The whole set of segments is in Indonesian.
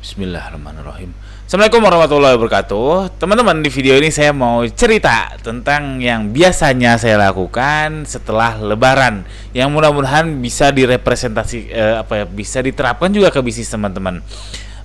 Bismillahirrahmanirrahim. Assalamualaikum warahmatullahi wabarakatuh. Teman-teman, di video ini saya mau cerita tentang yang biasanya saya lakukan setelah Lebaran, yang mudah-mudahan bisa direpresentasi bisa diterapkan juga ke bisnis teman-teman.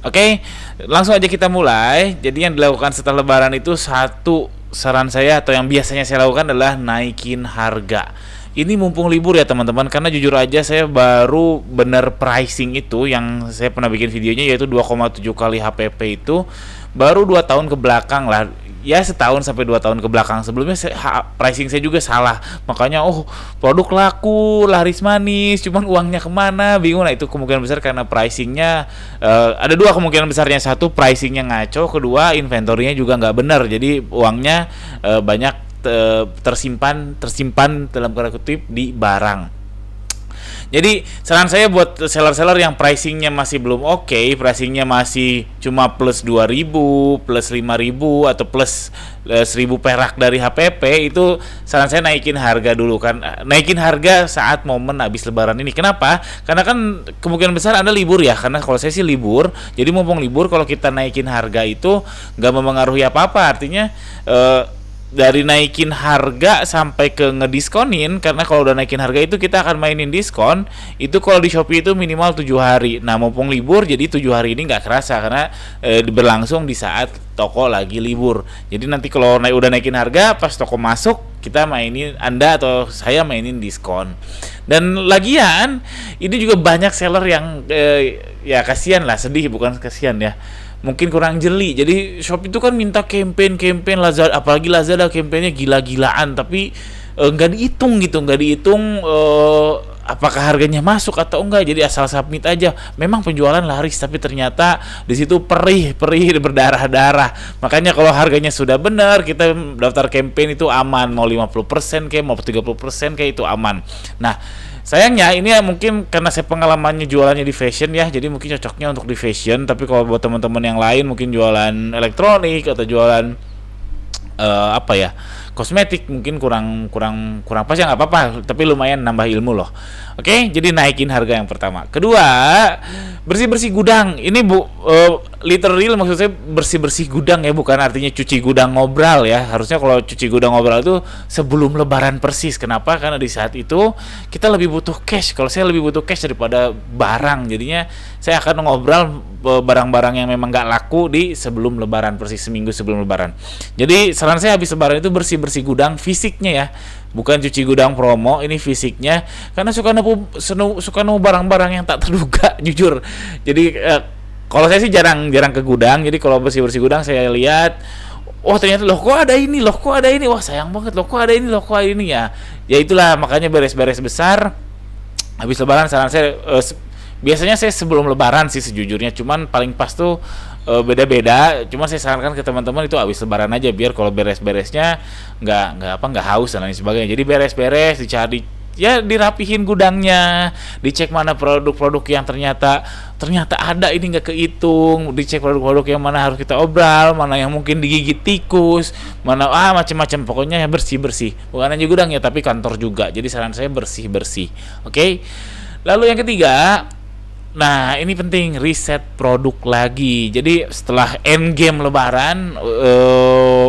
Oke, langsung aja kita mulai. Jadi yang dilakukan setelah Lebaran itu, satu saran saya atau yang biasanya saya lakukan adalah naikin harga. Ini mumpung libur ya teman-teman, karena jujur aja saya baru bener pricing itu yang saya pernah bikin videonya, yaitu 2,7 kali HPP itu baru 2 tahun ke belakang lah. Ya setahun sampai 2 tahun ke belakang. Sebelumnya pricing saya juga salah. Makanya produk laku, laris manis, cuman uangnya kemana, bingung. Nah itu kemungkinan besar karena pricingnya ada dua kemungkinan besarnya. Satu, pricingnya ngaco. Kedua, inventorinya juga nggak benar. Jadi uangnya banyak tersimpan dalam tanda kutip di barang. Jadi saran saya buat seller-seller yang pricingnya masih belum oke, pricingnya masih cuma plus 2000, plus 5000 atau plus 1000 perak dari HPP, itu saran saya naikin harga dulu kan. Naikin harga saat momen habis Lebaran ini. Kenapa? Karena kan kemungkinan besar Anda libur ya. Karena kalau saya sih libur. Jadi mumpung libur, kalau kita naikin harga itu nggak mempengaruhi apa-apa. Artinya dari naikin harga sampai ke ngediskonin, karena kalau udah naikin harga itu kita akan mainin diskon. Itu kalau di Shopee itu minimal 7 hari. Nah mumpung libur, jadi 7 hari ini nggak kerasa karena berlangsung di saat toko lagi libur. Jadi nanti kalau udah naikin harga, pas toko masuk kita mainin, Anda atau saya mainin diskon. Dan lagian ini juga banyak seller yang ya kasihan lah, sedih bukan kasihan ya, mungkin kurang jeli. Jadi Shopee itu kan minta campaign Lazada, apalagi Lazada campaignnya gila-gilaan, tapi nggak dihitung apakah harganya masuk atau enggak. Jadi asal submit aja. Memang penjualan laris, tapi ternyata di situ perih berdarah-darah. Makanya kalau harganya sudah benar, kita daftar campaign itu aman. Mau 50% kayak mau 30% kayak itu aman. Nah sayangnya ini ya mungkin karena saya pengalamannya jualannya di fashion ya, jadi mungkin cocoknya untuk di fashion. Tapi kalau buat teman-teman yang lain mungkin jualan elektronik atau jualan kosmetik, mungkin kurang pas ya, nggak apa-apa, tapi lumayan nambah ilmu loh. Oke, jadi naikin harga yang pertama. Kedua, bersih gudang. Ini literally maksud saya bersih gudang ya, bukan artinya cuci gudang ngobral ya. Harusnya kalau cuci gudang ngobral itu sebelum Lebaran persis. Kenapa? Karena di saat itu kita lebih butuh cash. Kalau saya lebih butuh cash daripada barang, jadinya saya akan ngobral barang-barang yang memang nggak laku di sebelum Lebaran, persis seminggu sebelum Lebaran. Jadi saran saya habis Lebaran itu bersih gudang fisiknya ya, bukan cuci gudang promo, ini fisiknya. Karena suka nemu barang-barang yang tak terduga jujur. Jadi kalau saya sih jarang ke gudang. Jadi kalau bersih gudang saya lihat, ternyata loh kok ada ini, wah sayang banget, loh kok ada ini ya. Ya itulah makanya beres-beres besar habis Lebaran. Saran saya biasanya saya sebelum Lebaran sih sejujurnya, cuman paling pas tuh beda-beda. Cuma saya sarankan ke teman-teman itu habis Lebaran aja, biar kalau beres-beresnya nggak haus dan lain sebagainya. Jadi beres-beres, dicari ya, dirapihin gudangnya, dicek mana produk-produk yang ternyata ada ini nggak kehitung, dicek produk-produk yang mana harus kita obral, mana yang mungkin digigit tikus, mana macam-macam, pokoknya ya bersih. Bukan hanya gudang ya, tapi kantor juga. Jadi saran saya bersih. Oke. Lalu yang ketiga, nah ini penting, riset produk lagi. Jadi setelah end game Lebaran,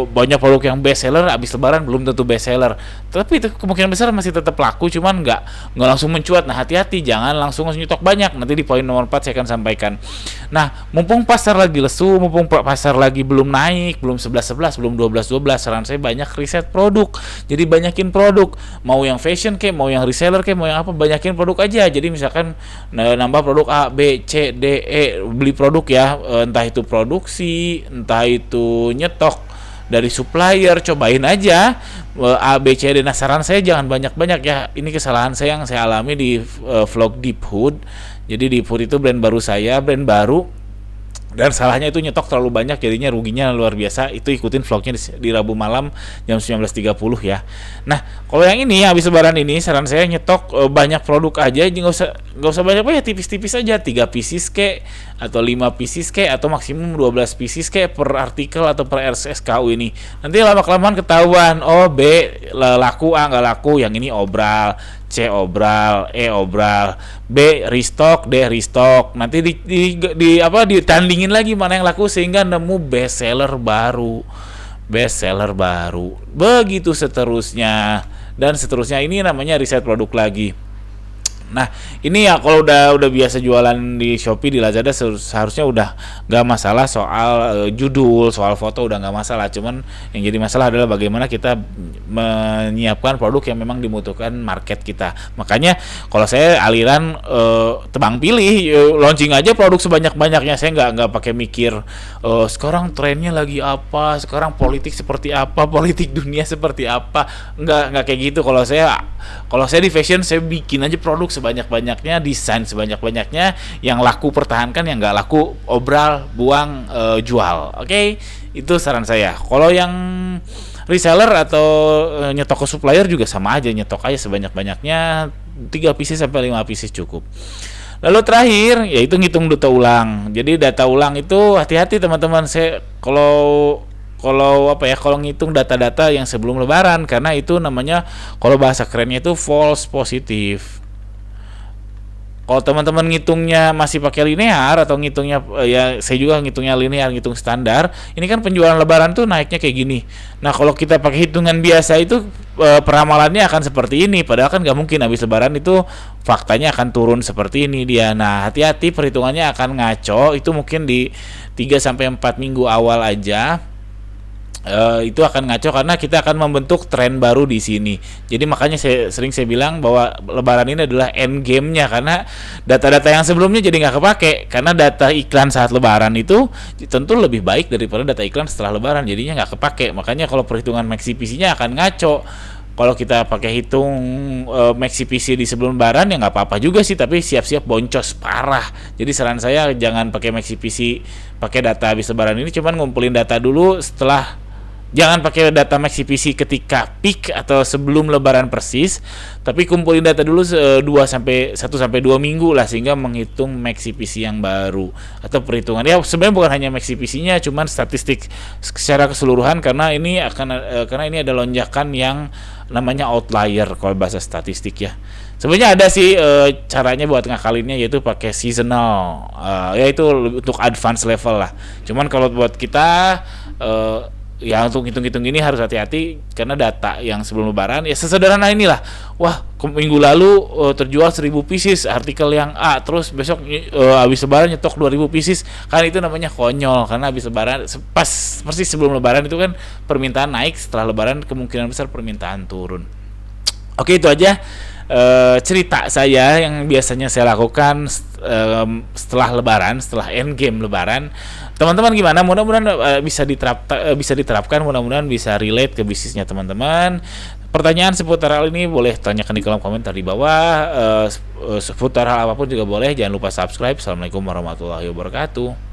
banyak produk yang best seller, habis Lebaran belum tentu best seller, tapi itu kemungkinan besar masih tetap laku, cuman nggak langsung mencuat. Nah hati-hati, jangan langsung nyetok banyak. Nanti di poin nomor 4 saya akan sampaikan. Nah mumpung pasar lagi lesu, mumpung pasar lagi belum naik, belum 11, belum 12, saran saya banyak riset produk. Jadi banyakin produk, mau yang fashion kayak, mau yang reseller kayak, mau yang apa, banyakin produk aja. Jadi misalkan nambah produk A, B, C, D, E, beli produk ya, entah itu produksi, entah itu nyetok dari supplier, cobain aja A, B, C, D. Nah saran saya jangan banyak-banyak ya. Ini kesalahan saya yang saya alami di vlog Deep Hood. Jadi Deep Hood itu brand baru, dan salahnya itu nyetok terlalu banyak, jadinya ruginya luar biasa. Itu ikutin vlognya di Rabu malam jam 19.30 ya. Nah kalau yang ini habis Lebaran ini, saran saya nyetok banyak produk aja. Nggak usah banyak-banyak, tipis-tipis aja, 3 pieces kek atau 5 pieces kek atau maksimum 12 pieces kek per artikel atau per SKU ini. Nanti lama-kelamaan ketahuan, B laku, A nggak laku, yang ini obral. C obral, E obral, B restock, D restock. Nanti ditandingin lagi mana yang laku sehingga nemu best seller baru. Begitu seterusnya dan seterusnya. Ini namanya riset produk lagi. Nah, ini ya kalau udah biasa jualan di Shopee, di Lazada seharusnya udah nggak masalah soal judul, soal foto udah nggak masalah. Cuman yang jadi masalah adalah bagaimana kita menyiapkan produk yang memang dibutuhkan market kita. Makanya kalau saya aliran tebang pilih, launching aja produk sebanyak-banyaknya. Saya nggak pakai mikir sekarang trennya lagi apa, sekarang politik seperti apa, politik dunia seperti apa. Nggak kayak gitu. Kalau saya di fashion, saya bikin aja produk sebanyak-banyaknya, desain sebanyak-banyaknya, yang laku pertahankan, yang nggak laku obral, buang, jual. Oke? Itu saran saya. Kalau yang reseller atau nyetok ke supplier juga sama aja, nyetok aja sebanyak-banyaknya, 3 pieces sampai 5 pieces cukup. Lalu terakhir yaitu ngitung data ulang. Jadi data ulang itu hati-hati teman-teman. Saya kalau ngitung data-data yang sebelum lebaran, karena itu namanya, kalau bahasa kerennya itu false positif. Kalau teman-teman ngitungnya masih pakai linear atau ngitungnya ya saya juga ngitungnya linear, ngitung standar, ini kan penjualan lebaran tuh naiknya kayak gini. Nah, kalau kita pakai hitungan biasa itu peramalannya akan seperti ini, padahal kan nggak mungkin habis lebaran itu faktanya akan turun seperti ini dia. Nah, hati-hati, perhitungannya akan ngaco. Itu mungkin di 3 sampai 4 minggu awal aja. Itu akan ngaco karena kita akan membentuk tren baru di sini. Jadi makanya saya bilang bahwa lebaran ini adalah end game-nya, karena data-data yang sebelumnya jadi nggak kepake, karena data iklan saat lebaran itu tentu lebih baik daripada data iklan setelah lebaran, jadinya nggak kepake. Makanya kalau perhitungan maxi PC-nya akan ngaco. Kalau kita pakai hitung maxi PC di sebelum lebaran ya nggak apa-apa juga sih, tapi siap-siap boncos parah. Jadi saran saya jangan pakai maxi PC pakai data habis lebaran ini, cuman ngumpulin data dulu setelah. Jangan pakai data maxi PC ketika peak atau sebelum lebaran persis, tapi kumpulin data dulu 1 sampai 2 minggu lah, sehingga menghitung maxi PC yang baru atau perhitungan. Ya sebenarnya bukan hanya maxi PC-nya, cuman statistik secara keseluruhan, karena ini ada lonjakan yang namanya outlier kalau bahasa statistik ya. Sebenarnya ada sih caranya buat ngakalinnya, yaitu pakai seasonal, yaitu untuk advance level lah. Cuman kalau buat kita ya untuk hitung-hitung ini harus hati-hati, karena data yang sebelum lebaran ya sesederhana inilah. Wah, minggu lalu terjual 1000 pieces artikel yang A, terus besok habis lebaran nyetok 2000 pieces. Kan itu namanya konyol, karena habis lebaran persis sebelum lebaran itu kan permintaan naik, setelah lebaran kemungkinan besar permintaan turun. Oke, itu aja cerita saya yang biasanya saya lakukan setelah lebaran, setelah end game lebaran. Teman-teman gimana? Mudah-mudahan bisa diterapkan, mudah-mudahan bisa relate ke bisnisnya teman-teman. Pertanyaan seputar hal ini boleh tanyakan di kolom komentar di bawah. Seputar hal apapun juga boleh. Jangan lupa subscribe. Assalamualaikum warahmatullahi wabarakatuh.